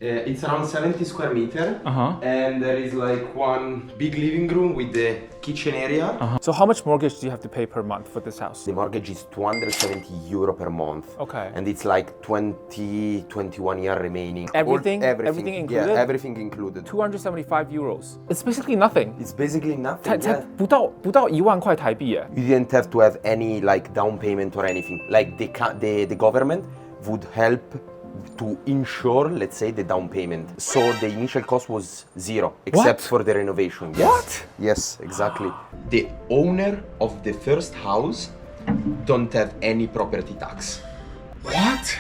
It's around 70 square meter, and there is like one big living room with the kitchen area. So how much mortgage do you have to pay per month for this house? The mortgage is 270 euro per month. Okay. And it's like 21 year remaining. Everything included? Yeah, everything included. 275 euros. It's basically nothing. It's basically nothing. 才不到1万块台币耶。You didn't have to have any like down payment or anything. Like the government would help to insure, let's say, the down payment. So the initial cost was zero, except for the renovation. Yes. What? Yes, exactly. The owner of the first house don't have any property tax. What?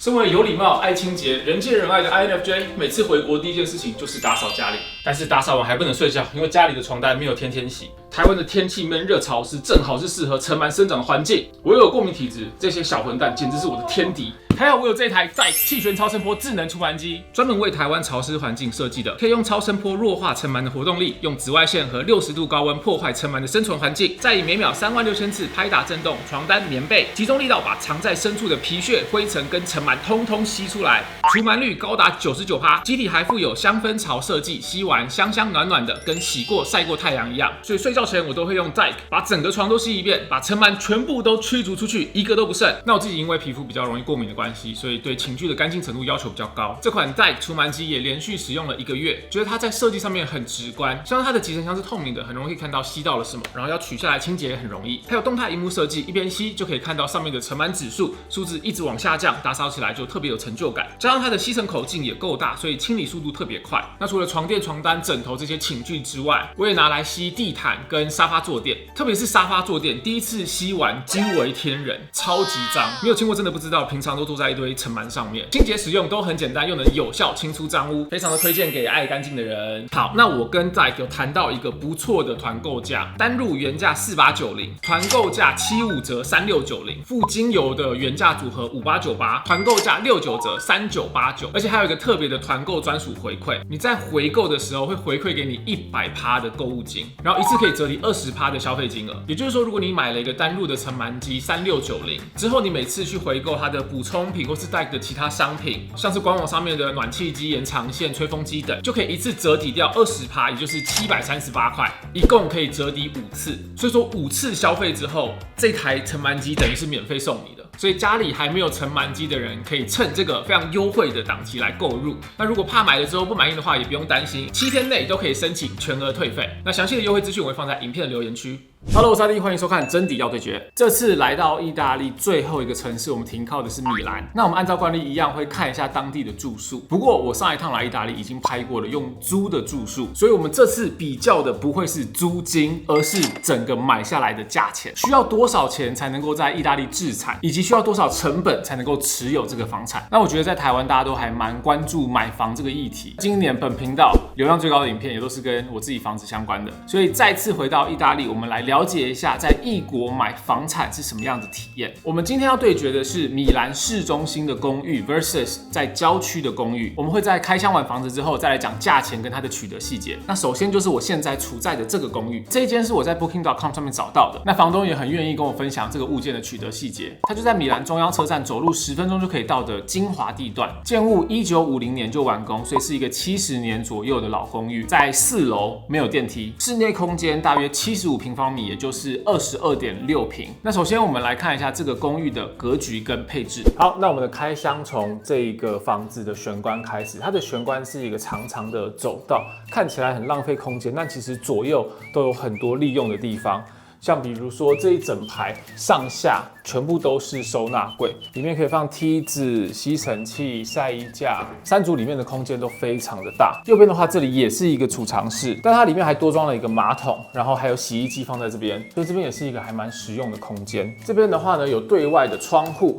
身为有礼貌、爱清洁、人见人爱的 INFJ， 每次回国第一件事情就是打扫家里。但是打扫完还不能睡觉，因为家里的床单没有天天洗。台湾的天气闷热潮湿，正好是适合尘螨生长的环境。我又有过敏体质，这些小混蛋简直是我的天敌。还好我有这台DIKE气旋超声波智能除螨机，专门为台湾潮湿环境设计的，可以用超声波弱化尘螨的活动力，用紫外线和60度高温破坏尘螨的生存环境，再以每秒36000次拍打震动床单、棉被，集中力道把藏在深处的皮屑、灰尘跟尘螨通通吸出来，除螨率高达99%。机体还附有香氛槽设计，吸完香香暖暖的，跟洗过晒过太阳一样。所以睡觉前我都会用DIKE把整个床都吸一遍，把尘螨全部都驱逐出去，一个都不剩。那我自己因为皮肤比较容易过敏的关系，所以对寝具的干净程度要求比较高。这款DIKE除螨机也连续使用了1个月，觉得它在设计上面很直观，像它的集成箱是透明的，很容易看到吸到了什么，然后要取下来清洁也很容易。还有动态萤幕设计，一边吸就可以看到上面的尘螨指数，数字一直往下降，打扫起来就特别有成就感。加上它的吸尘口径也够大，所以清理速度特别快。那除了床垫、床单、枕头这些寝具之外，我也拿来吸地毯跟沙发坐垫，特别是沙发坐垫，第一次吸完惊为天人，超级脏，没有清过真的不知道，平常都坐在一堆尘螨上面。清洁使用都很简单，又能有效清出脏污，非常的推荐给爱干净的人。好，那我跟DIKE有谈到一个不错的团购价，单入原价4890，团购价75折3690，附精油的原价组合5898，团购价69折3989，而且还有一个特别的团购专属回馈，你在回购的时候会回馈给你100%的购物金，然后一次可以折抵20%的消费金额。也就是说，如果你买了一个单入的尘螨机3690之后，你每次去回购它的补充品或是DIKE的其他商品，像是官网上面的暖气机、延长线、吹风机等，就可以一次折抵掉20%，也就是738块，一共可以折抵5次。所以说5次消费之后，这台尘螨机等于是免费送你的。所以家里还没有尘螨机的人，可以趁这个非常优惠的档期来购入。那如果怕买了之后不满意的话，也不用担心，7天内都可以申请全额退费。那详细的优惠资讯我会放在影片的留言区。Hello， 我是阿滴，欢迎收看真底要对决。这次来到意大利最后一个城市，我们停靠的是米兰。那我们按照惯例一样会看一下当地的住宿。不过我上一趟来意大利已经拍过了用租的住宿，所以我们这次比较的不会是租金，而是整个买下来的价钱。需要多少钱才能够在意大利置产，以及需要多少成本才能够持有这个房产。那我觉得在台湾大家都还蛮关注买房这个议题。今年本频道流量最高的影片也都是跟我自己房子相关的，所以再次回到意大利，我们来了解一下在异国买房产是什么样的体验。我们今天要对决的是米兰市中心的公寓 versus 在郊区的公寓。我们会在开箱完房子之后再来讲价钱跟它的取得细节。那首先就是我现在处在的这个公寓，这一间是我在 Booking.com 上面找到的。那房东也很愿意跟我分享这个物件的取得细节。它就在米兰中央车站走路10分钟就可以到的精华地段，建物1950年就完工，所以是一个70年左右的老公寓。在4楼没有电梯，室内空间大约75平方米，也就是22.6平。那首先我们来看一下这个公寓的格局跟配置。好，那我们的开箱从这个房子的玄关开始，它的玄关是一个长长的走道，看起来很浪费空间，但其实左右都有很多利用的地方。像比如说这一整排上下全部都是收纳柜，里面可以放梯子、吸尘器、晒衣架，3组里面的空间都非常的大。右边的话，这里也是一个储藏室，但它里面还多装了一个马桶，然后还有洗衣机放在这边，所以这边也是一个还蛮实用的空间。这边的话呢，有对外的窗户，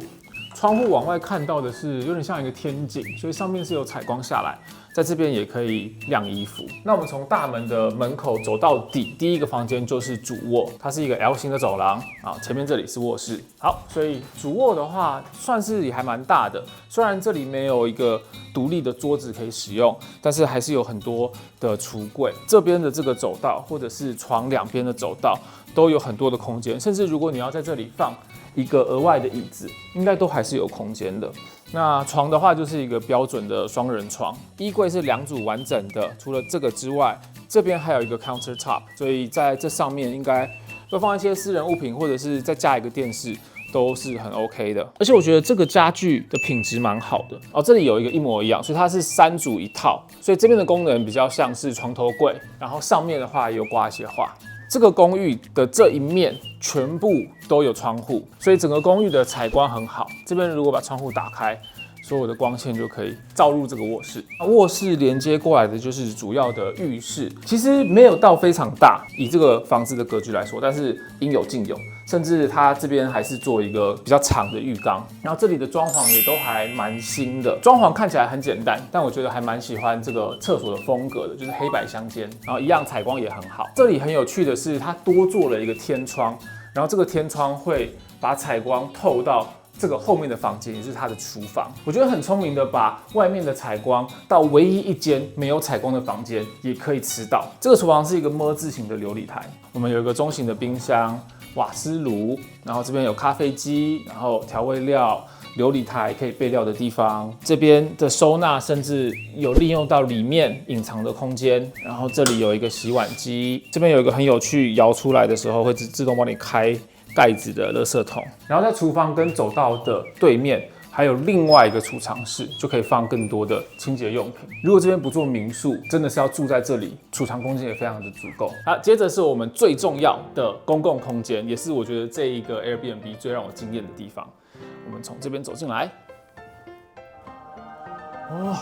窗户往外看到的是有点像一个天井，所以上面是有采光下来。在这边也可以晾衣服。那我们从大门的门口走到底，第一个房间就是主卧，它是一个 L 型的走廊啊，前面这里是卧室。好，所以主卧的话算是也还蛮大的，虽然这里没有一个独立的桌子可以使用，但是还是有很多的橱柜，这边的这个走道或者是床两边的走道都有很多的空间，甚至如果你要在这里放一个额外的椅子，应该都还是有空间的。那床的话就是一个标准的双人床，衣柜是2组完整的，除了这个之外，这边还有一个 countertop， 所以在这上面应该会放一些私人物品，或者是再加一个电视。都是很 OK 的，而且我觉得这个家具的品质蛮好的哦。这里有一个一模一样，所以它是3组一套，所以这边的功能比较像是床头柜，然后上面的话也有挂一些画。这个公寓的这一面全部都有窗户，所以整个公寓的采光很好。这边如果把窗户打开，所有的光线就可以照入这个卧室。卧室连接过来的就是主要的浴室，其实没有到非常大，以这个房子的格局来说，但是应有尽有。甚至它这边还是做一个比较长的浴缸，然后这里的装潢也都还蛮新的，装潢看起来很简单，但我觉得还蛮喜欢这个厕所的风格的，就是黑白相间，然后一样采光也很好。这里很有趣的是，它多做了一个天窗，然后这个天窗会把采光透到这个后面的房间，也是它的厨房。我觉得很聪明的把外面的采光到唯一一间没有采光的房间也可以吃到。这个厨房是一个么字形的流理台，我们有一个中型的冰箱。瓦斯炉，然后这边有咖啡机，然后调味料、流理台可以备料的地方。这边的收纳甚至有利用到里面隐藏的空间。然后这里有一个洗碗机，这边有一个很有趣，摇出来的时候会自动帮你开盖子的垃圾桶。然后在厨房跟走道的对面。还有另外一个储藏室，就可以放更多的清洁用品。如果这边不做民宿，真的是要住在这里，储藏空间也非常的足够。接着是我们最重要的公共空间，也是我觉得这一个 Airbnb 最让我惊艳的地方。我们从这边走进来，哇，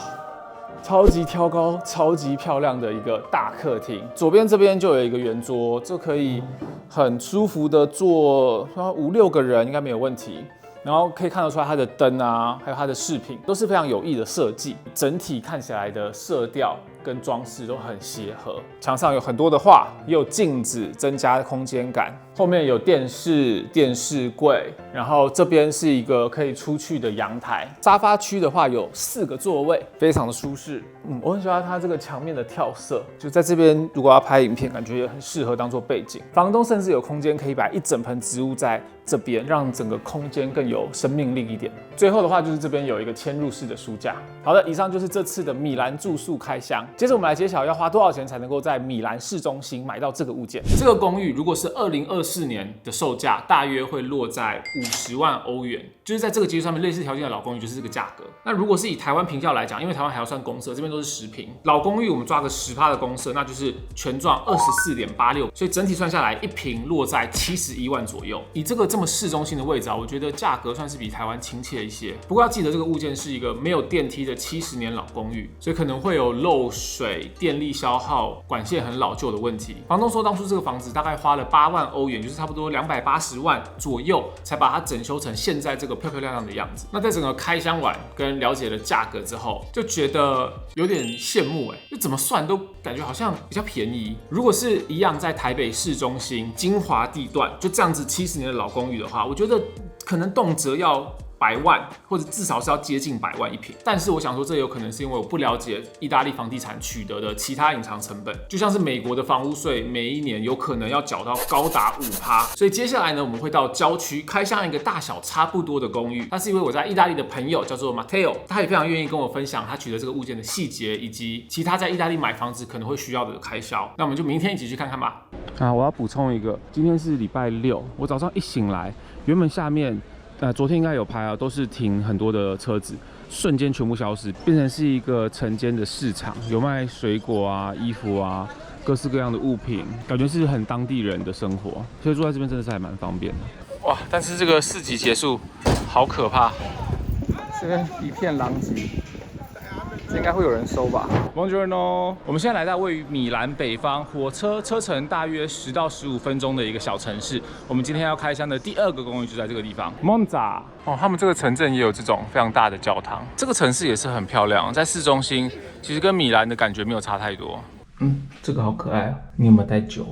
超级挑高、超级漂亮的一个大客厅。左边这边就有一个圆桌，这可以很舒服的坐5、6个人，应该没有问题。然后可以看得出来它的灯啊，还有它的饰品都是非常有意的设计，整体看起来的色调跟装饰都很协和。墙上有很多的画，也有镜子，增加空间感。后面有电视、电视柜，然后这边是一个可以出去的阳台。沙发区的话有4个座位，非常的舒适。我很喜欢它这个墙面的跳色，就在这边如果要拍影片，感觉也很适合当做背景。房东甚至有空间可以摆一整盆植物在这边，让整个空间更有生命力一点。最后的话就是这边有一个嵌入式的书架。好的，以上就是这次的米兰住宿开箱。接着我们来揭晓要花多少钱才能够在米兰市中心买到这个物件。这个公寓如果是2024年的售价，大约会落在50万欧元，就是在这个基础上面，类似条件的老公寓就是这个价格。那如果是以台湾平价来讲，因为台湾还要算公设，这边都是10坪，老公寓我们抓个10%的公设，那就是全幢24.86，所以整体算下来1坪落在71万左右。以这个这么市中心的位置啊，我觉得价格算是比台湾亲切一些。不过要记得这个物件是一个没有电梯的70年老公寓，所以可能会有漏水、电力消耗、管线很老旧的问题。房东说当初这个房子大概花了8万欧元，就是差不多280万左右，才把它整修成现在这个漂漂亮亮的样子。那在整个开箱完跟了解了价格之后，就觉得有点羡慕就怎么算都感觉好像比较便宜。如果是一样在台北市中心精华地段，就这样子70年的老公寓的话，我觉得可能动辄要100万，或者至少是要接近100万1坪。但是我想说，这有可能是因为我不了解意大利房地产取得的其他隐藏成本，就像是美国的房屋税，每一年有可能要缴到高达5%。所以接下来呢，我们会到郊区开箱一个大小差不多的公寓。那是因为我在意大利的朋友叫做 Matteo， 他也非常愿意跟我分享他取得这个物件的细节，以及其他在意大利买房子可能会需要的开销。那我们就明天一起去看看吧。我要补充一个，今天是礼拜6，我早上一醒来，原本下面昨天应该有拍啊，都是停很多的车子，瞬间全部消失，变成是一个晨间的市场，有卖水果啊、衣服啊，各式各样的物品，感觉是很当地人的生活，所以住在这边真的是还蛮方便的。哇！但是这个市集结束，好可怕，这边一片狼藉。这应该会有人收吧。Buongiorno， 我们现在来到位于米兰北方，火车车程大约10到15分钟的一个小城市。我们今天要开箱的第2个公寓就在这个地方 ，Monza。他们这个城镇也有这种非常大的教堂。这个城市也是很漂亮，在市中心，其实跟米兰的感觉没有差太多。这个好可爱哦。你有没有带酒？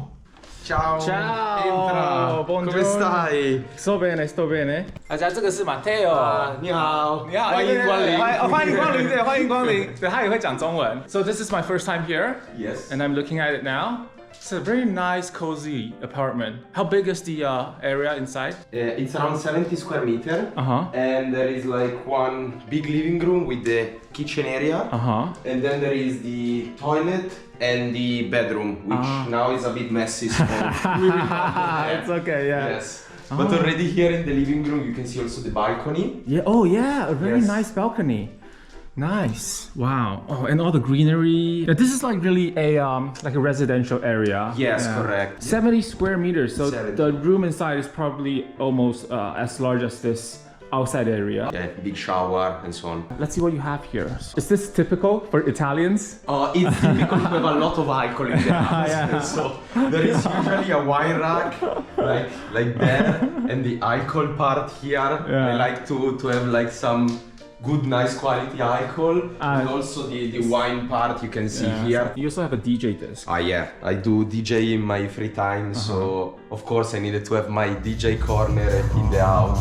Ciao. Ciao. Entra. Buongiorno. Come stai? Sto bene, sto bene. 大家，这个是 Matteo。你好，你好，欢迎光临。欢迎光临，对，欢迎光临。对，他也会讲中文。So this is my first time here. Yes. And I'm looking at it now. It's a very nice, cozy apartment. How big is the area inside? It's around 70 square meter. Uh-huh. And there is like one big living room with the kitchen area. Uh-huh. And then there is the toilet and the bedroom, which now is a bit messy. So It's okay, yeah. Yes. But already here in the living room, you can see also the balcony. Yeah. Oh, yeah. A very Yes. nice balcony. Nice. Wow. Oh, and all the greenery. Yeah, this is like really a like a residential area. Yes, correct. 70 square meters. So 70. the room inside is probably almost as large as this outside area. Yeah, big shower and so on. Let's see what you have here. Is this typical for Italians? It's typical to have a lot of alcohol in the house. Yeah. So there is usually a wine rack like there, and the alcohol part here. Yeah. I like to have like some good, nice quality alcohol, and also the wine part you can see here. You also have a DJ disc. Yeah, I do DJ in my free time, so of course I needed to have my DJ corner in the house.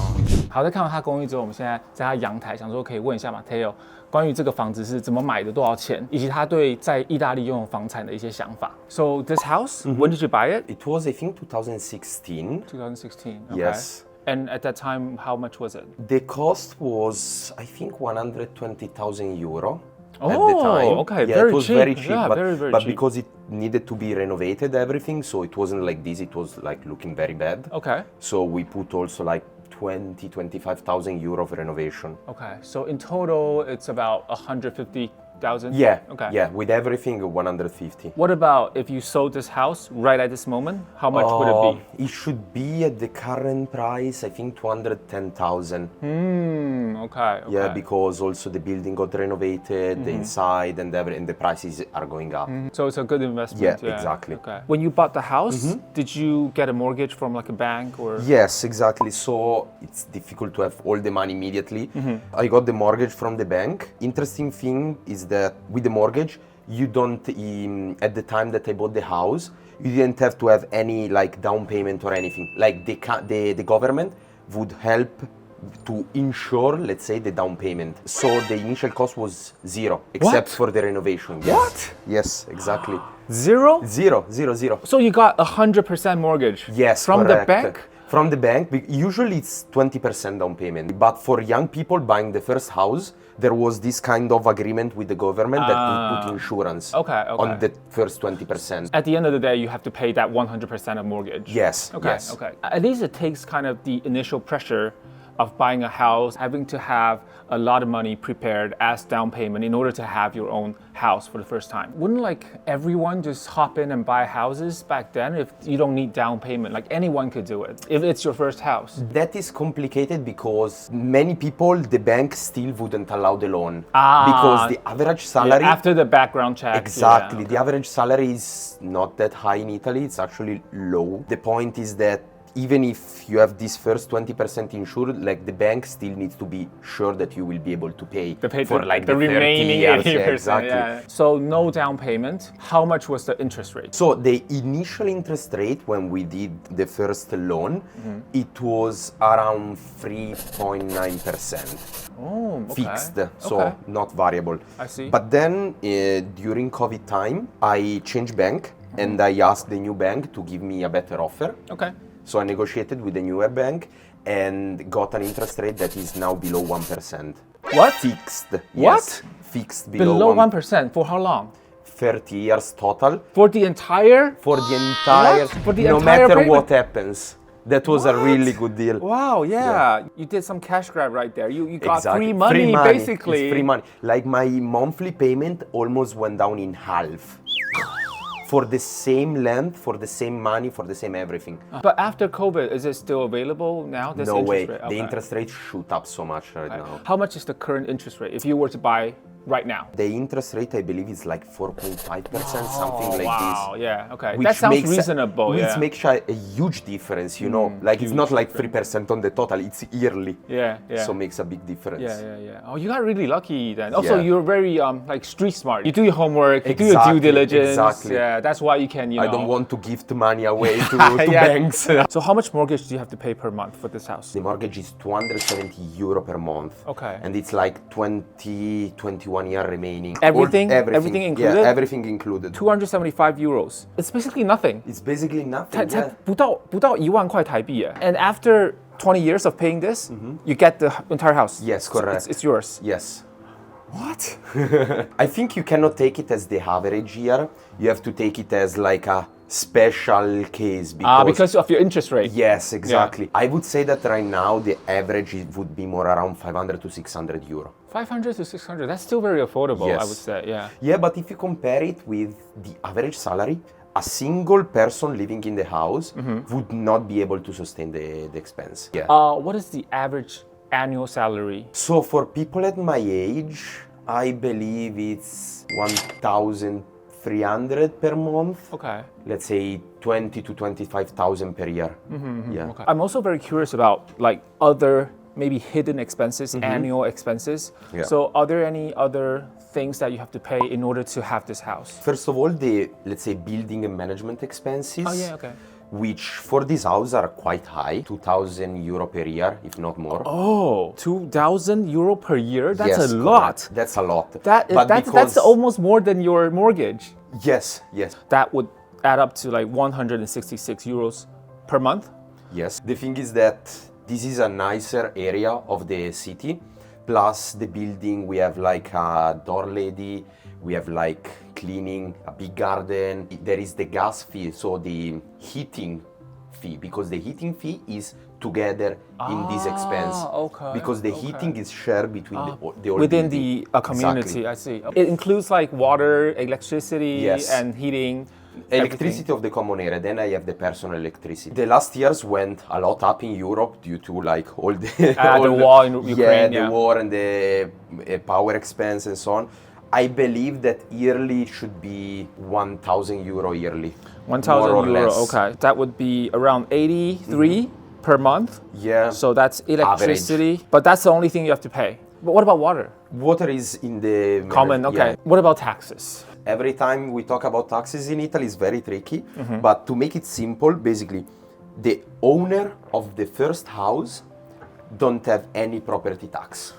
好，在看完他公寓之后，我们现在在他阳台，想说可以问一下 Matteo 关于这个房子是怎么买的、多少钱，以及他对在意大利拥有房产的一些想法。So this house, when did you buy it? It was, I think, 2016. 2016. Okay. Yes. And at that time, how much was it? The cost was, I think, 120,000 euro. Oh, at the time. Okay, yeah, very it was cheap. very cheap, Yeah, but, very but cheap. because it needed to be renovated, everything, so it wasn't like this. It was like looking very bad. Okay. So we put also like 25,000 euro of renovation. Okay. So in total, it's about 150,000. Yeah. Okay. Yeah, with everything, 150. What about if you sold this house right at this moment? How much would it be? It should be at the current price, I think 210,000. Okay. Yeah, because also the building got renovated, the inside and the prices are going up. So it's a good investment. Yeah, exactly. Okay. When you bought the house, did you get a mortgage from like a bank or? Yes, exactly. So it's difficult to have all the money immediately. I got the mortgage from the bank. Interesting thing is that with the mortgage, you don't, at the time that I bought the house, you didn't have to have any like down payment or anything. Like the government would help to insure, let's say, the down payment. So the initial cost was zero, except for the renovation. Yes. What? Yes, exactly. Zero? Zero. So you got 100% mortgage? Yes, from correct. the bank? From the bank, usually it's 20% down payment. But for young people buying the first house, there was this kind of agreement with the government that would put insurance on the first 20%. At the end of the day, you have to pay that 100% of mortgage. Yes. Okay. Yes. Okay. At least it takes kind of the initial pressure of buying a house, having to have a lot of money prepared as down payment in order to have your own house for the first time. Wouldn't like everyone just hop in and buy houses back then if you don't need down payment? Like anyone could do it if it's your first house. That is complicated because many people, the bank still wouldn't allow the loan because the average salary. After the background check. Exactly. Yeah, The average salary is not that high in Italy. It's actually low. The point is that even if you have this first 20% insured, like the bank still needs to be sure that you will be able to pay for like the 30 remaining years. 80%. Yeah, exactly. Yeah. So no down payment. How much was the interest rate? So the initial interest rate when we did the first loan, it was around 3.9%. Oh, okay. Fixed, so not variable. I see. But then during COVID time, I changed bank and I asked the new bank to give me a better offer. Okay. So I negotiated with the newer bank and got an interest rate that is now below 1%. What? Fixed. What? Yes, fixed Below 1%. For how long? 30 years total. For the entire? For the entire, What? For the no entire matter payment? what happens. That was a really good deal. Wow, yeah. You did some cash grab right there. You got Exactly. free money, basically. It's free money. Like my monthly payment almost went down in half. For the same length, for the same money, for the same everything. But after COVID, is it still available now? This No way. interest rate? The interest rate shoot up so much right now. How much is the current interest rate if you were to buy right now? The interest rate, I believe, is like 4.5%, something like Wow, this. yeah, okay. Which That sounds makes reasonable, Which yeah. makes a huge difference, you know. Like it's not like 3% on the total; it's yearly. Yeah, yeah. So makes a big difference. Yeah. Oh, you got really lucky then. Also, Yeah. you're very like street smart. You do your homework, you do your due diligence. Exactly. Yeah, that's why you can, I don't want to gift money away to Yeah. banks. So how much mortgage do you have to pay per month for this house? The mortgage is 270 euro per month. Okay. And it's like 21 year remaining. Everything? Everything Everything included? Yeah, everything included. 275 euros. It's basically nothing. It's basically nothing. 才 Yeah. 不到1万块台币耶. And after 20 years of paying this, you get the entire house. Yes, So correct. it's yours. Yes. What? I think you cannot take it as the average here. You have to take it as like a special case Because of your interest rate. Yes, exactly. I would say that right now the average would be more around 500 to 600 euro. 500 to 600. That's still very affordable, Yes. I would say. Yeah. Yeah, but if you compare it with the average salary, a single person living in the house would not be able to sustain the expense. Yeah. What is the average annual salary? So for people at my age, I believe it's 1,300 per month. Okay. Let's say 20 to 25,000 per year. Yeah. Okay. I'm also very curious about like other maybe hidden expenses, annual expenses. Yeah. So are there any other things that you have to pay in order to have this house? First of all, the, let's say, building and management expenses. Oh yeah, okay. Which for this house are quite high, 2,000 euro per year, if not more. Oh, 2,000 euro per year? That's Yes, a lot. correct. That's a lot. That's almost more than your mortgage. Yes. That would add up to like 166 euros per month. Yes. The thing is that this is a nicer area of the city. Plus the building, we have like a door lady, we have like cleaning, a big garden. There is the gas fee, so the heating fee, because the heating fee is together in this expense. Okay. Because the heating is shared between the whole Within building. the community, Exactly. I see. It includes like water, electricity, Yes. and heating. Electricity of the common area, then I have the personal electricity. The last years went a lot up in Europe due to like all the The war in Ukraine, the war and the power expense and so on. I believe that yearly it should be 1,000 euro yearly. 1,000 more or euro, less. okay. That would be around 83 per month. Yeah. So that's electricity, but that's the only thing you have to pay. But what about water? Water is in the Common, okay. yeah. What about taxes? Every time we talk about taxes in Italy, it's very tricky. But to make it simple, basically, the owner of the first house don't have any property tax.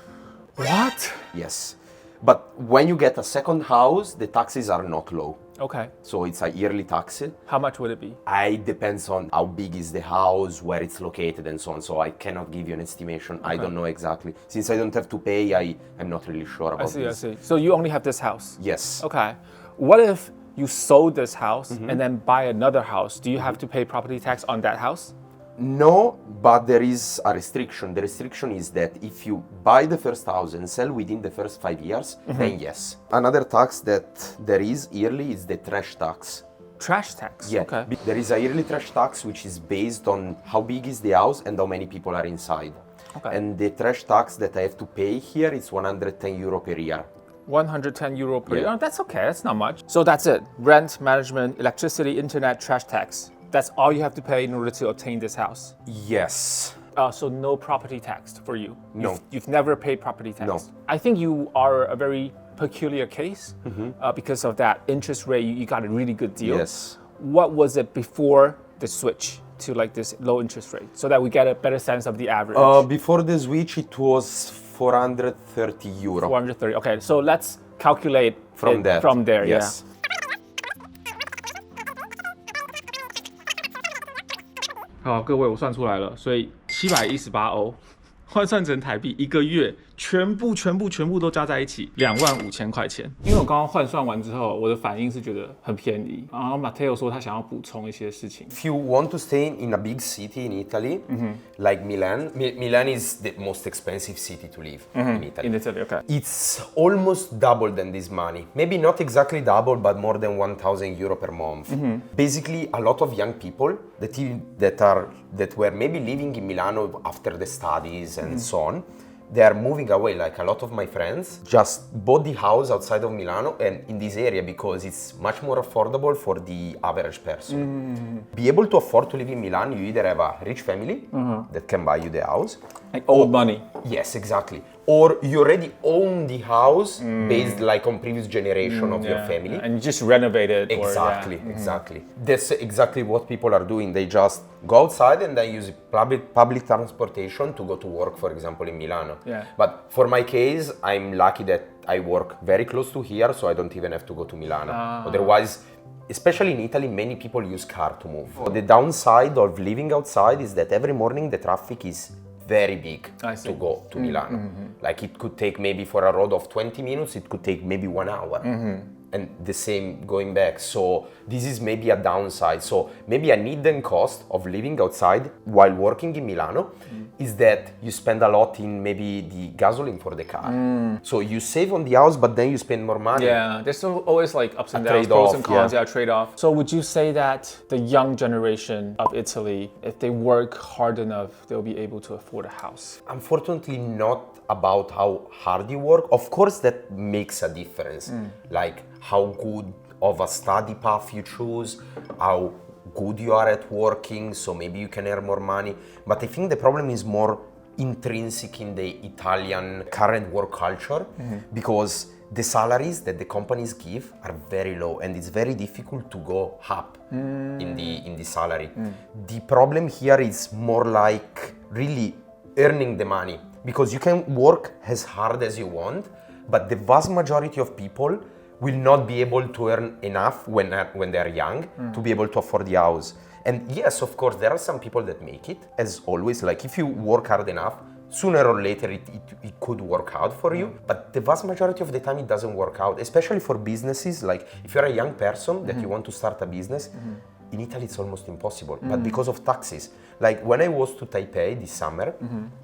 What? Yes. But when you get a second house, the taxes are not low. Okay. So it's a yearly tax. How much would it be? It depends on how big is the house, where it's located, and so on. So I cannot give you an estimation. I don't know exactly. Since I don't have to pay, I'm not really sure about I this. see. So you only have this house? Yes. Okay. What if you sold this house and then buy another house? Do you have to pay property tax on that house? No, but there is a restriction. The restriction is that if you buy the first house and sell within the first 5 years, then yes. Another tax that there is yearly is the trash tax. Trash tax? Yeah, Okay. there is a yearly trash tax which is based on how big is the house and how many people are inside. Okay. And the trash tax that I have to pay here is 110 euro per year. 110 euro per Yeah. year. Oh, that's okay. That's not much. So that's it. Rent, management, electricity, internet, trash tax. That's all you have to pay in order to obtain this house. Yes. So no property tax for you. No. You've never paid property tax. No. I think you are a very peculiar case because of that interest rate. You got a really good deal. Yes. What was it before the switch to like this low interest rate, so that we get a better sense of the average? Before the switch, it was 430 euro. 430. Okay, so let's calculate From it that. from there. Yes. Yeah. 好，各位，我算出来了，所以718欧，换算成台币，一个月全部都加在一起，25000块钱。因为我刚刚换算完之后，我的反应是觉得很便宜。然后 Matteo 说他想要补充一些事情。 If you want to stay in a big city in Italy, like Milan, Milan is the most expensive city to live in Italy. In Italy, okay. It's almost double than this money. Maybe not exactly double, but more than 1,000 euro per month. Basically, a lot of young people that were maybe living in Milano after the studies and so on, they are moving away. Like a lot of my friends just bought the house outside of Milano and in this area because it's much more affordable for the average person. Be able to afford to live in Milan, you either have a rich family that can buy you the house. Like old money. Yes, exactly. Or you already own the house based like on previous generation of your family. And you just renovate it. Exactly, exactly. That's exactly what people are doing. They just go outside and then use public transportation to go to work, for example, in Milano. Yeah. But for my case, I'm lucky that I work very close to here, so I don't even have to go to Milano. Otherwise, especially in Italy, many people use car to move. The downside of living outside is that every morning the traffic is very big to go to Milano. Like it could take maybe for a road of 20 minutes, it could take maybe 1 hour. And the same going back. So this is maybe a downside. So maybe a hidden cost of living outside while working in Milano is that you spend a lot in maybe the gasoline for the car. So you save on the house, but then you spend more money. Yeah, there's always like ups and downs, pros and cons, trade-off. So would you say that the young generation of Italy, if they work hard enough, they'll be able to afford a house? Unfortunately, not about how hard you work. Of course, that makes a difference. Like how good of a study path you choose, how good you are at working, so maybe you can earn more money. But I think the problem is more intrinsic in the Italian current work culture because the salaries that the companies give are very low and it's very difficult to go up in the salary. The problem here is more like really earning the money because you can work as hard as you want, but the vast majority of people will not be able to earn enough when they're young to be able to afford the house. And yes, of course, there are some people that make it, as always. Like if you work hard enough, sooner or later it could work out for you. But the vast majority of the time it doesn't work out, especially for businesses. Like if you're a young person that you want to start a business, in Italy it's almost impossible, but because of taxes. Like when I was to Taipei this summer,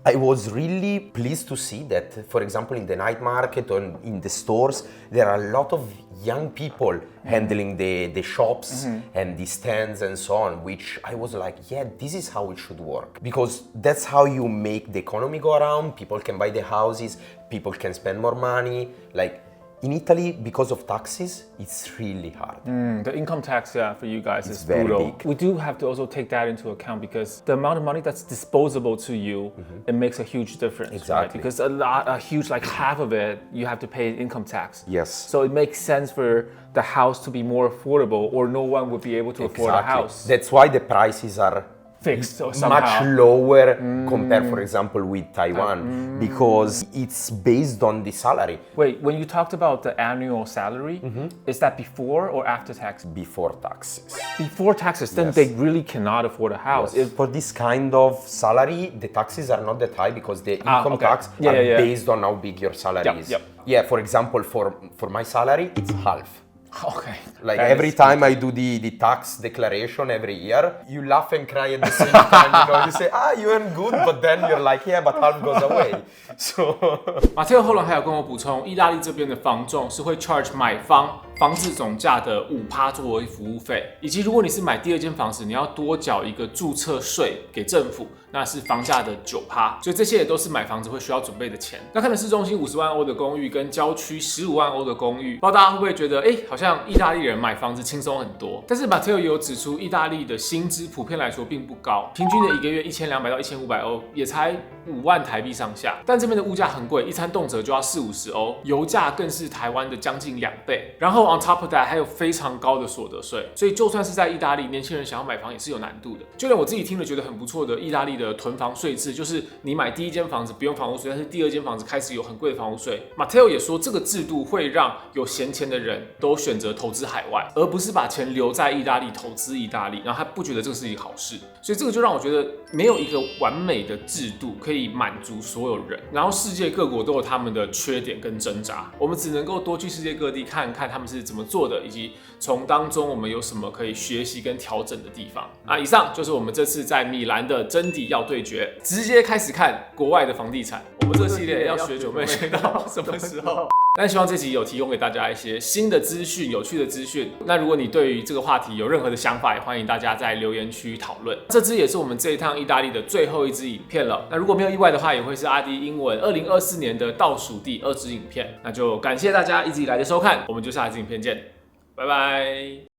I was really pleased to see that, for example, in the night market or in the stores, there are a lot of young people handling the shops and the stands and so on, which I was like, yeah, this is how it should work. Because that's how you make the economy go around, people can buy the houses, people can spend more money. Like, in Italy, because of taxes, it's really hard. The income tax, for you guys is very brutal. big. We do have to also take that into account because the amount of money that's disposable to you, it makes a huge difference. Exactly. Right? Because a huge, like half of it, you have to pay income tax. Yes. So it makes sense for the house to be more affordable or no one would be able to afford a house. That's why the prices are Fixed somehow. Much lower compared, for example, with Taiwan, because it's based on the salary. Wait, when you talked about the annual salary, is that before or after tax? Before taxes. Before taxes, then Yes. they really cannot afford a house. If for this kind of salary, the taxes are not that high because the income okay. tax Yeah, are yeah, yeah. based on how big your salary Yep, is. yep. Yeah, for example, for my salary, it's half. Okay. Like That every is- time I do the tax declaration every year, you laugh and cry at the same time. You say, you earn good, but then you're like, yeah, but half goes away. So 马特后来还有跟我补充，意大利这边的房仲是会 charge 买方房子总价的5%作为服务费，以及如果你是买第二间房子，你要多缴一个注册税给政府，那是房价的9%，所以这些也都是买房子会需要准备的钱。那看了市中心50万欧的公寓跟郊区15万欧的公寓，不知道大家会不会觉得，好像意大利人买房子轻松很多？但是马特也有指出，意大利的薪资普遍来说并不高，平均的一个月1200到1500欧，也才5万台币上下。但这边的物价很贵，一餐动辄就要40-50欧，油价更是台湾的将近2倍。然后 on top of that 还有非常高的所得税，所以就算是在意大利，年轻人想要买房也是有难度的。就连我自己听了觉得很不错的意大利的囤房税制，就是你买第一间房子不用房屋税，但是第二间房子开始有很贵的房屋税。Matteo 也说，这个制度会让有闲钱的人都选择投资海外，而不是把钱留在意大利投资意大利，然后他不觉得这个是一个好事。所以这个就让我觉得没有一个完美的制度可以满足所有人，然后世界各国都有他们的缺点跟挣扎，我们只能够多去世界各地看看他们是怎么做的，以及从当中我们有什么可以学习跟调整的地方。以上就是我们这次在米兰的真谛要对决，直接开始看国外的房地产。我们这个系列要学九妹学到什么时候？但希望这集有提供给大家一些新的资讯、有趣的资讯。那如果你对于这个话题有任何的想法，也欢迎大家在留言区讨论。这支也是我们这一趟意大利的最后一支影片了。那如果没有意外的话，也会是阿滴英文2024年的倒数第2支影片。那就感谢大家一直以来的收看，我们就下支影片见，拜拜。